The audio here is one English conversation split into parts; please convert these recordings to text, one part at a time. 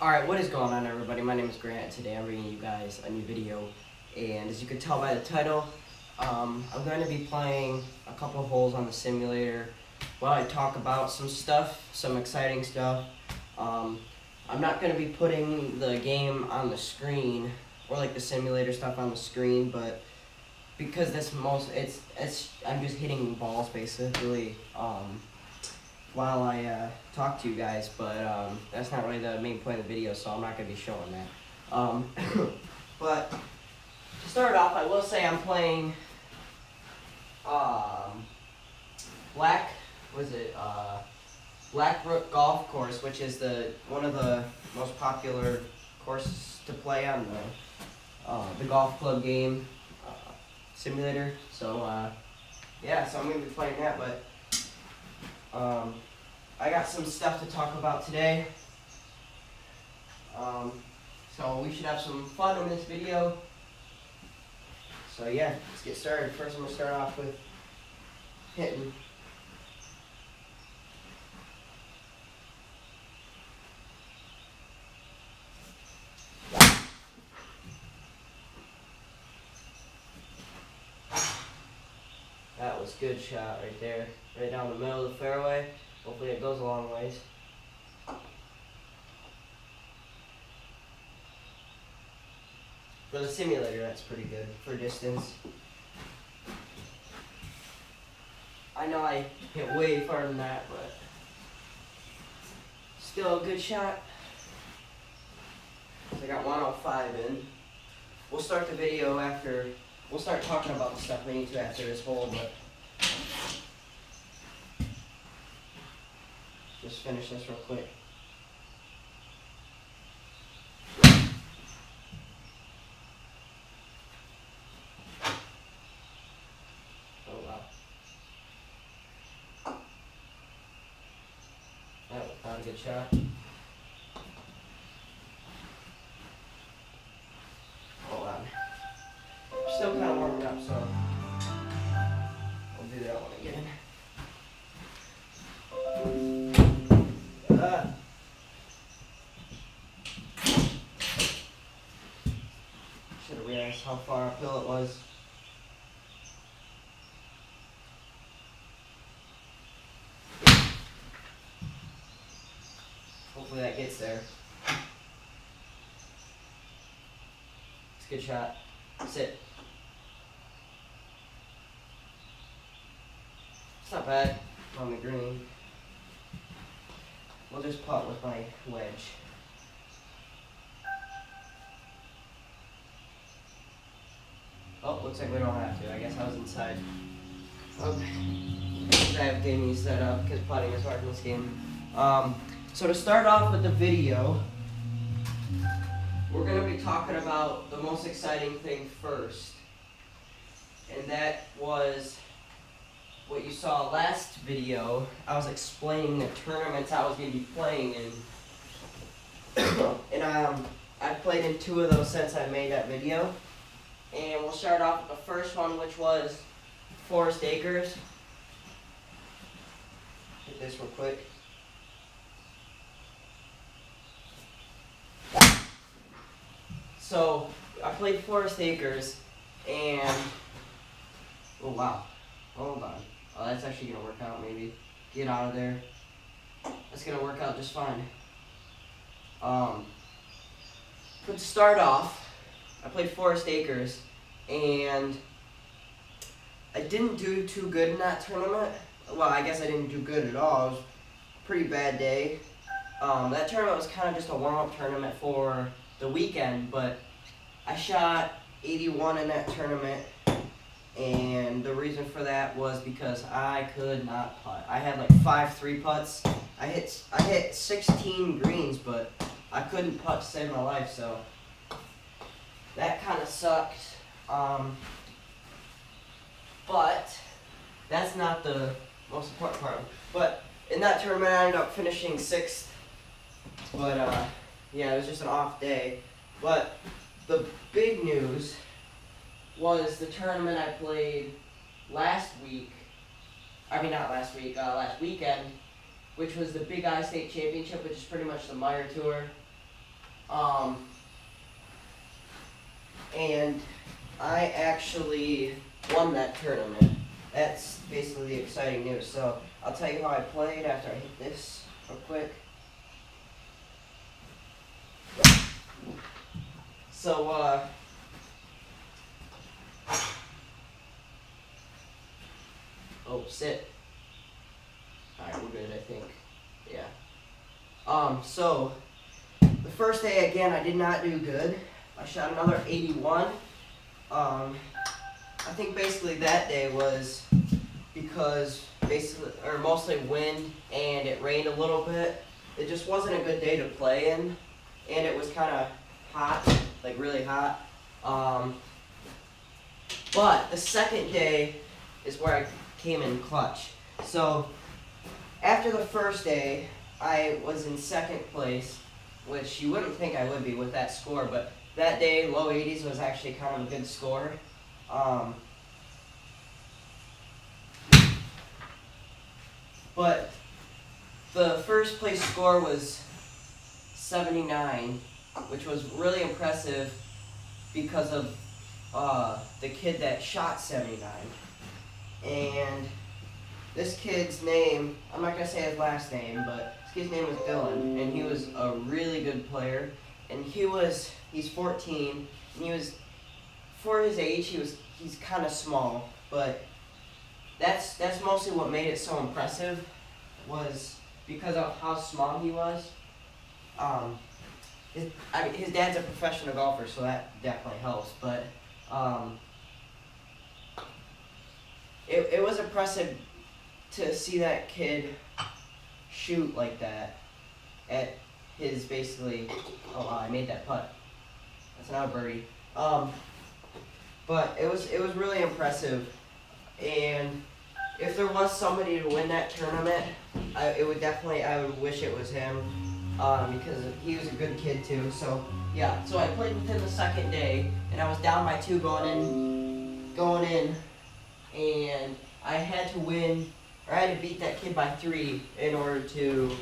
Alright, what is going on, everybody? My name is Grant. Today I'm bringing you guys a new video, and as you can tell by the title, I'm going to be playing a couple of holes on the simulator while I talk about some stuff, some exciting stuff. I'm not going to be putting the game on the screen, or like the simulator stuff on the screen, but because I'm just hitting balls basically, while I talk to you guys, but that's not really the main point of the video, so I'm not going to be showing that. But to start off, I will say I'm playing Blackbrook Golf Course, which is one of the most popular courses to play on the golf club game simulator. So yeah, so I'm going to be playing that, but I got some stuff to talk about today, so we should have some fun in this video. So yeah, let's get started. First I'm going to start off with hitting. That was a good shot right there, right down the middle of the fairway. Hopefully it goes a long ways. For the simulator, that's pretty good for distance. I know I hit way farther than that, but still a good shot. So I got 105 in. We'll start the video after. We'll start talking about the stuff we need to after this hole, but just finish this real quick. Oh wow. That was not a good shot. Hold on. Still kind of warming up, so I'll do that one again. Should have realized how far uphill it was. Hopefully that gets there. It's a good shot. Sit. It's not bad on the green. We'll just putt with my wedge. Oh, looks like we don't have to. I guess I was inside. Okay. I have gaming set up because putting is hard in this game. So to start off with the video, we're going to be talking about the most exciting thing first. And that was what you saw last video. I was explaining the tournaments I was going to be playing in. And I've played in 2 of those since I made that video. And we'll start off with the first one, which was Forest Acres. Hit this real quick. So I played Forest Acres, and oh wow, hold on. Oh, that's actually gonna work out. Maybe get out of there. That's gonna work out just fine. But to start off, I played Forest Acres, and I didn't do too good in that tournament. Well, I guess I didn't do good at all. It was a pretty bad day. That tournament was kind of just a warm-up tournament for the weekend, but I shot 81 in that tournament, and the reason for that was because I could not putt. I had like 5 3-putts. I hit 16 greens, but I couldn't putt to save my life, so that kind of sucked. But that's not the most important part. But in that tournament, I ended up finishing 6th. But yeah, it was just an off day. But the big news was the tournament I played last weekend, which was the Big I State Championship, which is pretty much the Meijer Tour. And I actually won that tournament. That's basically the exciting news. So I'll tell you how I played after I hit this real quick. So, oh, sit. Alright, we're good, I think. Yeah. So, the first day, again, I did not do good. I shot another 81. I think basically that day was because mostly wind and it rained a little bit. It just wasn't a good day to play in, and it was kind of hot, like really hot. But the second day is where I came in clutch. So after the first day, I was in second place, which you wouldn't think I would be with that score, but that day, low 80s was actually kind of a good score. But the first place score was 79, which was really impressive because of the kid that shot 79. And this kid's name, I'm not going to say his last name, but this kid's name was Dylan, and he was a really good player. And he's 14, and for his age, he's kind of small, but that's mostly what made it so impressive, was because of how small he was. His dad's a professional golfer, so that definitely helps, but it was impressive to see that kid shoot like that at his basically, oh wow, I made that putt. That's not a birdie. But it was really impressive, and if there was somebody to win that tournament, I would wish it was him, because he was a good kid too. So yeah, so I played with him the second day, and I was down by 2 going in, and I had to win, or I had to beat that kid by 3 in order to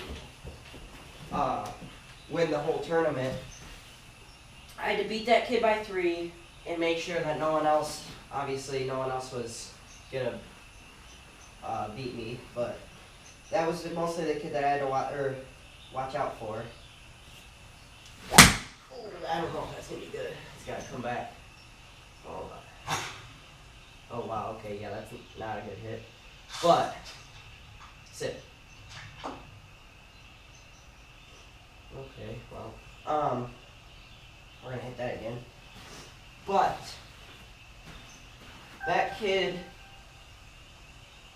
win the whole tournament. I had to beat that kid by 3 and make sure that no one else was gonna beat me. But that was mostly the kid that I had to watch out for. Oh, I don't know if that's gonna be good. It's gotta come back. Hold on. Oh wow. Okay, yeah, that's not a good hit. But sit. Okay, well, we're gonna hit that again. But that kid,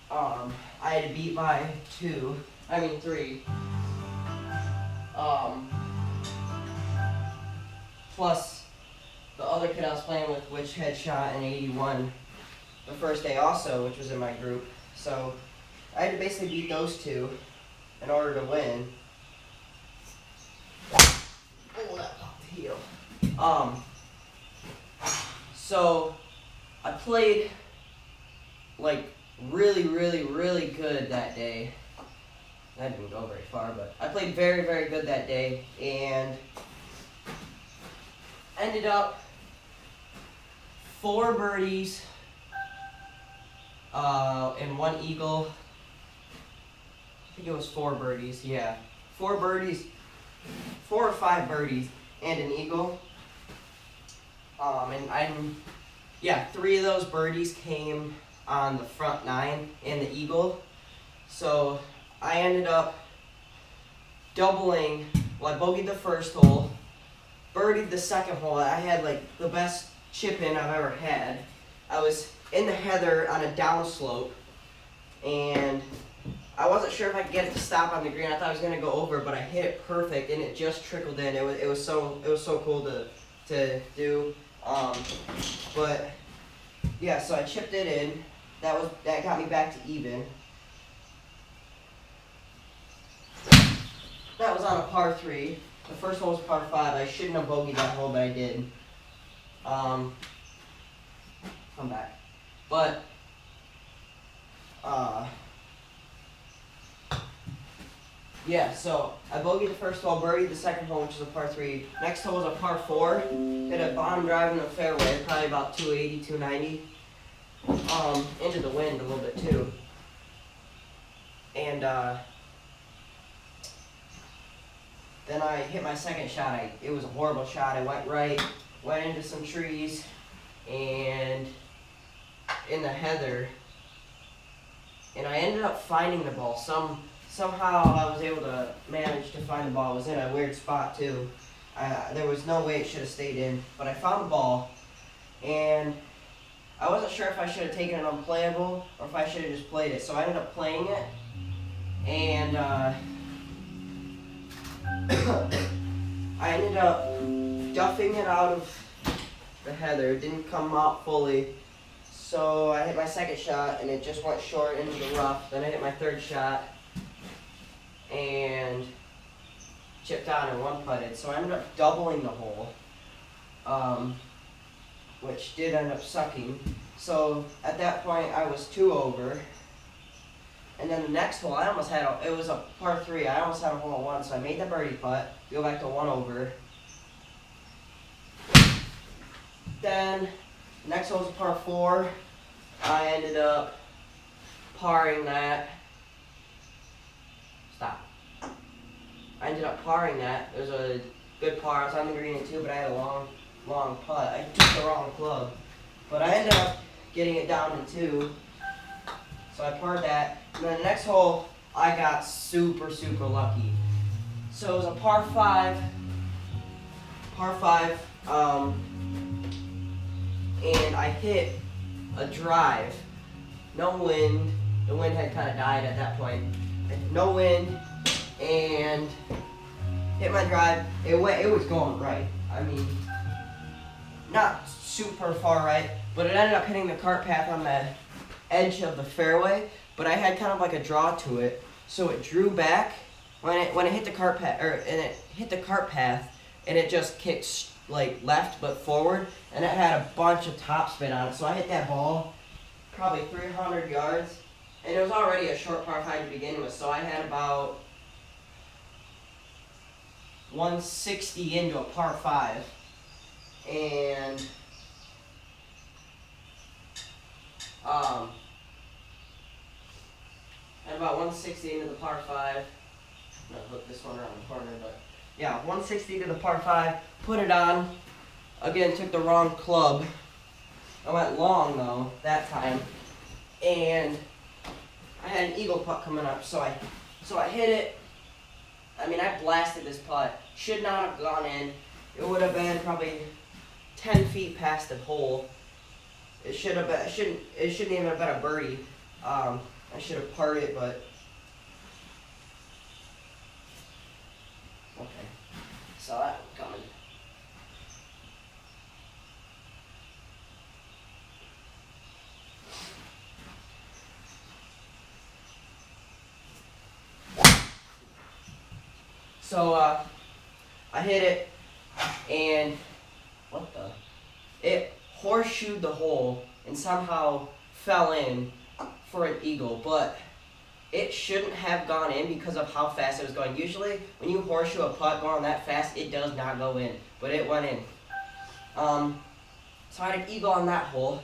I had to beat by 3. Plus the other kid I was playing with, which had shot an 81 the first day also, which was in my group. So I had to basically beat those 2 in order to win. Oh, that popped the heel. So I played like really, really, really good that day. I didn't go very far, but I played very, very good that day, and ended up 4 birdies and 1 eagle. I think it was 4 birdies, yeah. 4 birdies, 4 or 5 birdies and an eagle. And 3 of those birdies came on the front 9 and the eagle. So I ended up doubling. Well, I bogeyed the first hole, birdied the second hole. I had like the best chip in I've ever had. I was in the heather on a downslope, and I wasn't sure if I could get it to stop on the green. I thought I was gonna go over, but I hit it perfect, and it just trickled in. It was so cool to do. But yeah, so I chipped it in. That got me back to even. That was on a par 3. The first one was par 5. I shouldn't have bogeyed that hole, but I did. Come back. But Yeah, so I bogeyed the first hole, birdied the second hole, which is a par 3. Next hole was a par 4. Hit a bottom drive in the fairway, probably about 280, 290. Into the wind a little bit too. And then I hit my second shot. It was a horrible shot. I went right, went into some trees, and in the heather. And I ended up finding the ball. Somehow I was able to manage to find the ball. It was in a weird spot too. There was no way it should have stayed in, but I found the ball, and I wasn't sure if I should have taken it unplayable or if I should have just played it. So I ended up playing it, and I ended up duffing it out of the heather. It didn't come out fully. So I hit my second shot, and it just went short into the rough. Then I hit my third shot, and chipped out and one putted. So I ended up doubling the hole, which did end up sucking. So at that point, I was 2 over. And then the next hole, I almost had it was a par 3. I almost had a hole in 1, so I made the birdie putt, go back to 1 over. Then next hole was a par 4. I ended up parring that. Stop. I ended up parring that. It was a good par. I was on the green in 2, but I had a long putt. I took the wrong club. But I ended up getting it down in 2. So I parred that. And then the next hole, I got super lucky. So it was a par 5. And I hit a drive. No wind. The wind had kind of died at that point. No wind, and hit my drive. It was going right. I mean, not super far right, but it ended up hitting the cart path on the edge of the fairway. But I had kind of like a draw to it, so it drew back when it hit the cart path, and it just kicked like left but forward, and it had a bunch of topspin on it. So I hit that ball probably 300 yards, and it was already a short par 5 to begin with. So I had about 160 into a par 5, and about 160 into the par 5. I'm gonna hook this one around the corner, but yeah, 160 to the par 5. Put it on. Again, took the wrong club. I went long though that time, and I had an eagle putt coming up, so I hit it. I mean, I blasted this putt. Should not have gone in. It would have been probably 10 feet past the hole. It shouldn't even have been a birdie. I should have parred it, but okay. Saw that one coming. So I hit it, and it horseshoed the hole and somehow fell in for an eagle, but it shouldn't have gone in because of how fast it was going. Usually when you horseshoe a putt going that fast, it does not go in, but it went in. So I had an eagle on that hole.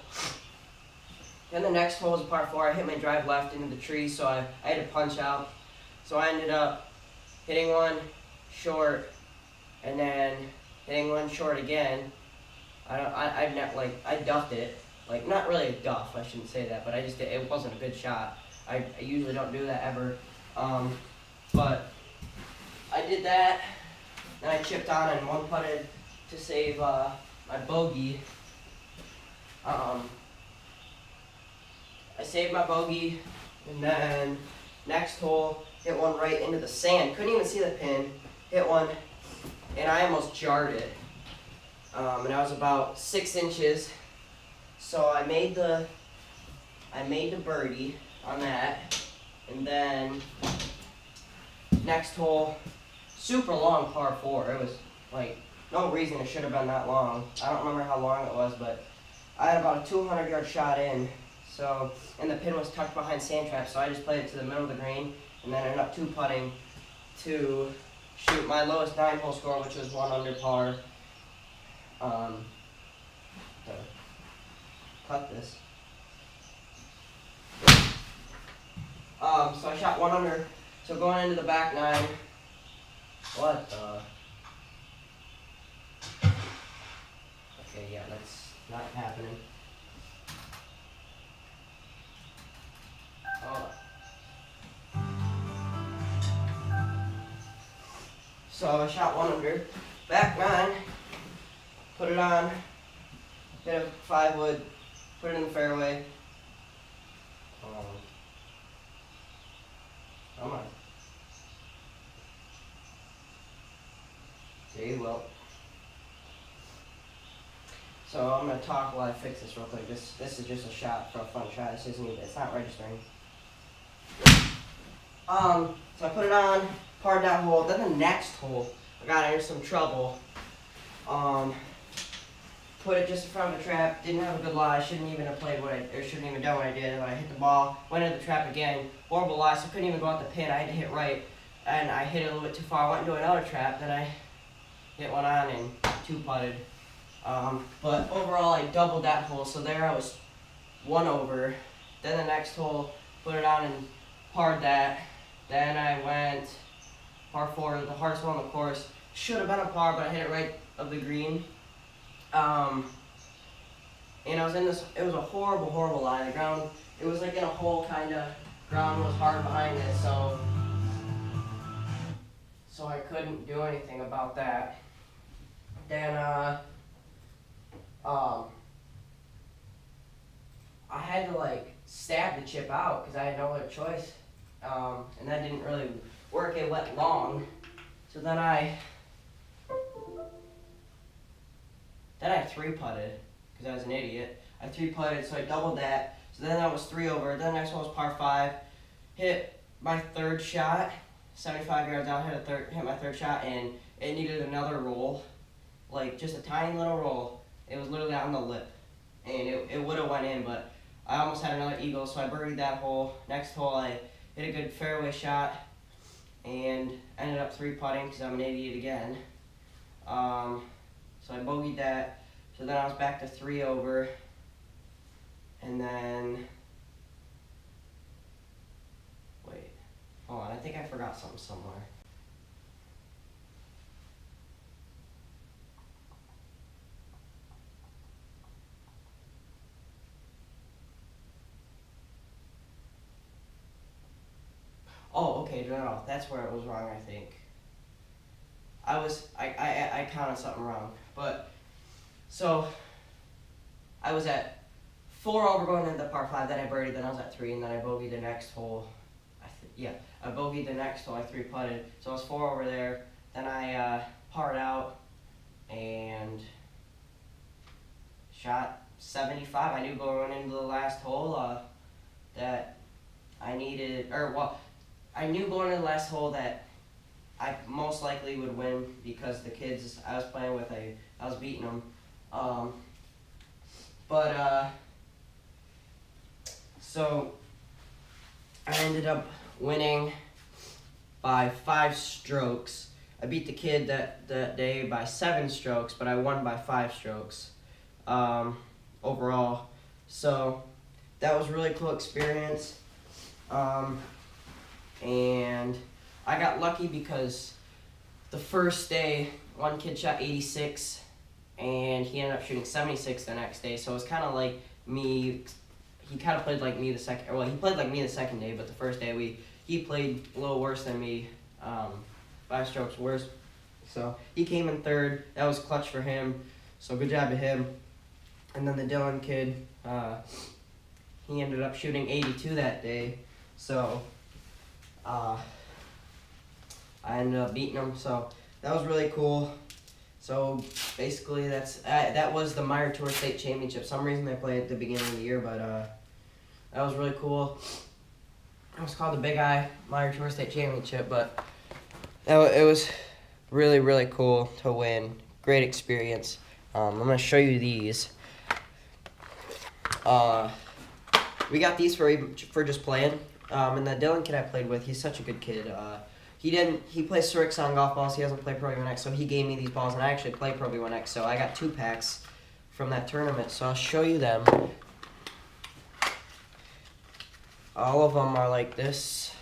Then the next hole was a par 4. I hit my drive left into the tree, so I had to punch out. So I ended up hitting one short, and then hitting one short again. I duffed it. Like, not really a duff, I shouldn't say that, but it wasn't a good shot. I usually don't do that ever. But I did that, then I chipped on and one putted to save my bogey. I saved my bogey, and then next hole, hit one right into the sand. Couldn't even see the pin. Hit one, and I almost jarred it. And I was about 6 inches. So I made the birdie on that, and then next hole, super long par 4. It was like no reason it should have been that long. I don't remember how long it was, but I had about a 200-yard shot in. So, and the pin was tucked behind sand traps, so I just played it to the middle of the green, and then ended up 2-putting to shoot my lowest 9-hole score, which was 1 under par. To cut this. So I shot 1 under. So going into the back 9. What the? Okay, yeah, that's not happening. Oh. So I shot 1 under. Back 9. Put it on. Hit a 5-wood. Put it in the fairway. Come on. Okay, well. So I'm gonna talk while I fix this real quick. This is just a shot for a fun shot. This isn't even, it's not registering. So I put it on, parred that hole. Then the next hole, I got into some trouble. Put it just in front of the trap. Didn't have a good lie. Shouldn't even have played what or shouldn't even done what I did. When I hit the ball, went into the trap again. Horrible lie. So I couldn't even go out the pin. I had to hit right, and I hit it a little bit too far. I went into another trap. Then I hit one on and 2-putted. But overall, I doubled that hole. So there I was 1 over. Then the next hole, put it on and parred that. Then I went par 4, the hardest hole on the course. Should have been a par, but I hit it right of the green. And I was in this, it was a horrible lie. The ground, it was like in a hole kind of, ground was hard behind it, so I couldn't do anything about that. Then, I had to like stab the chip out because I had no other choice. And that didn't really work. It went long. So then I 3-putted because I was an idiot. I 3-putted, so I doubled that. So then that was 3 over. Then the next one was par 5. Hit my 3rd shot, 75 yards out. Hit my 3rd shot, and it needed another roll, like just a tiny little roll. It was literally on the lip, and it would have went in, but I almost had another eagle, so I birdied that hole. Next hole, I hit a good fairway shot, and ended up 3-putting because I'm an idiot again. So I bogeyed that. So then I was back to 3 over, and then wait, hold on. I think I forgot something somewhere. Oh, okay, no, that's where it was wrong, I think. I counted something wrong. But, so, I was at 4 over going into the par 5, then I birdied, then I was at 3, and then I bogeyed the next hole. I bogeyed the next hole, I 3-putted. So I was 4 over there, then I parred out, and shot 75. I knew going into the last hole that I needed, I knew going into the last hole that I most likely would win because the kids I was playing with, I was beating them. So I ended up winning by 5 strokes. I beat the kid that day by 7 strokes, but I won by 5 strokes overall. So that was a really cool experience. And I got lucky because the first day, one kid shot 86, and he ended up shooting 76 the next day. So it was kind of like me. He kind of played like me the second. Well, he played like me the second day, but the first day he played a little worse than me, 5 strokes worse. So he came in 3rd. That was clutch for him. So good job to him. And then the Dylan kid, he ended up shooting 82 that day. So I ended up beating him, so that was really cool. So basically, that was the Meijer Tour State Championship. Some reason they play at the beginning of the year, but that was really cool. It was called the Big Eye Meijer Tour State Championship, but it was really, really cool to win. Great experience. I'm gonna show you these. We got these for just playing. And the Dylan kid I played with, he's such a good kid. He plays Srixon golf balls. He doesn't play Pro V1X, so he gave me these balls, and I actually play Pro V1X, so I got 2 packs from that tournament. So I'll show you them. All of them are like this.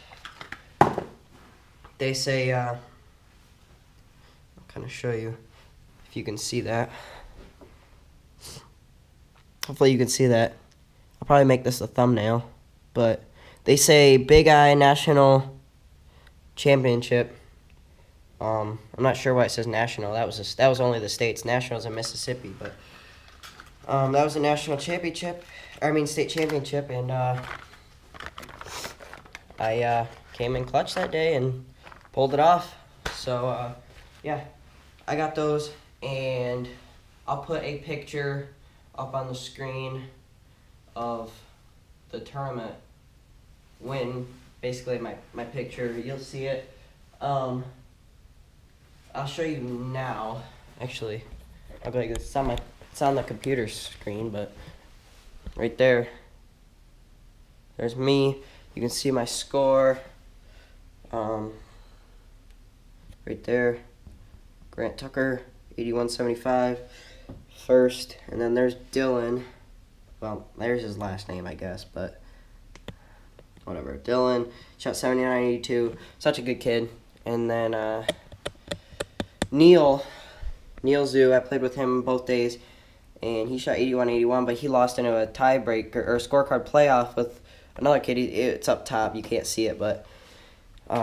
They say, I'll kind of show you if you can see that. Hopefully you can see that. I'll probably make this a thumbnail, but they say Big Eye National Championship. I'm not sure why it says national. That was only the states. National's in Mississippi, but that was a national championship. State championship, and I came in clutch that day and pulled it off. So yeah, I got those, and I'll put a picture up on the screen of the tournament win. Basically my picture, you'll see it. I'll show you now. Actually, I'll go like this. It's on the computer screen, but right there's me. You can see my score. Right there, Grant Tucker, 81.75, first, and then there's Dylan. Well, there's his last name, I guess, but whatever. Dylan shot 79.82. Such a good kid. And then Neil Zoo, I played with him both days, and he shot 81.81, but he lost into a tiebreaker or scorecard playoff with another kid. It's up top, you can't see it, but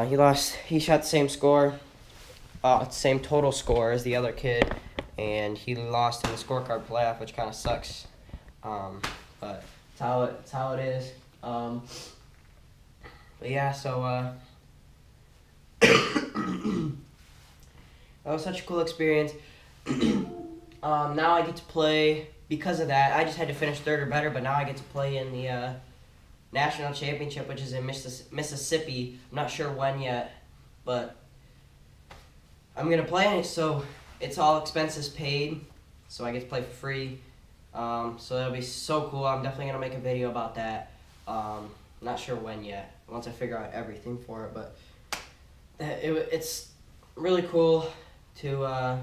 he lost. He shot the same score, same total score as the other kid, and he lost in the scorecard playoff, which kind of sucks. But it's how it is. But yeah, so that was such a cool experience. Now I get to play, because of that, I just had to finish 3rd or better, but now I get to play in the National Championship, which is in Mississippi. I'm not sure when yet, but I'm going to play in it, so it's all expenses paid, so I get to play for free. So that'll be so cool. I'm definitely going to make a video about that. Not sure when yet, once I figure out everything for it, but it's really cool to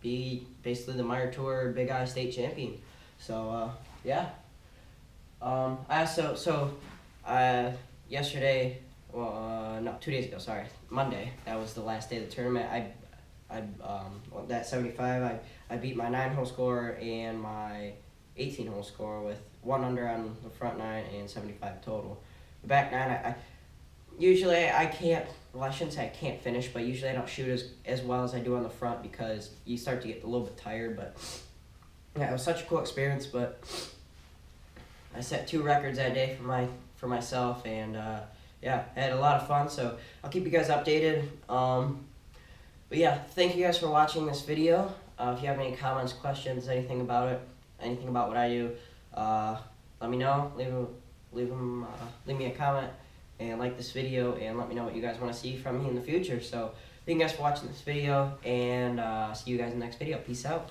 be basically the Meijer Tour Big Eye State Champion. So yeah. Yesterday, well, no, 2 days ago, sorry, Monday, that was the last day of the tournament. That 75, I beat my 9-hole score and my 18-hole score with 1 under on the front 9 and 75 total. The back 9, usually I can't, well, I shouldn't say I can't finish, but usually I don't shoot as well as I do on the front because you start to get a little bit tired. But yeah, it was such a cool experience. But I set 2 records that day for myself, and yeah, I had a lot of fun. So I'll keep you guys updated. But yeah, thank you guys for watching this video. If you have any comments, questions, anything about it, anything about what I do, let me know. Leave me a comment and like this video, and let me know what you guys want to see from me in the future. So thank you guys for watching this video, and see you guys in the next video. Peace out.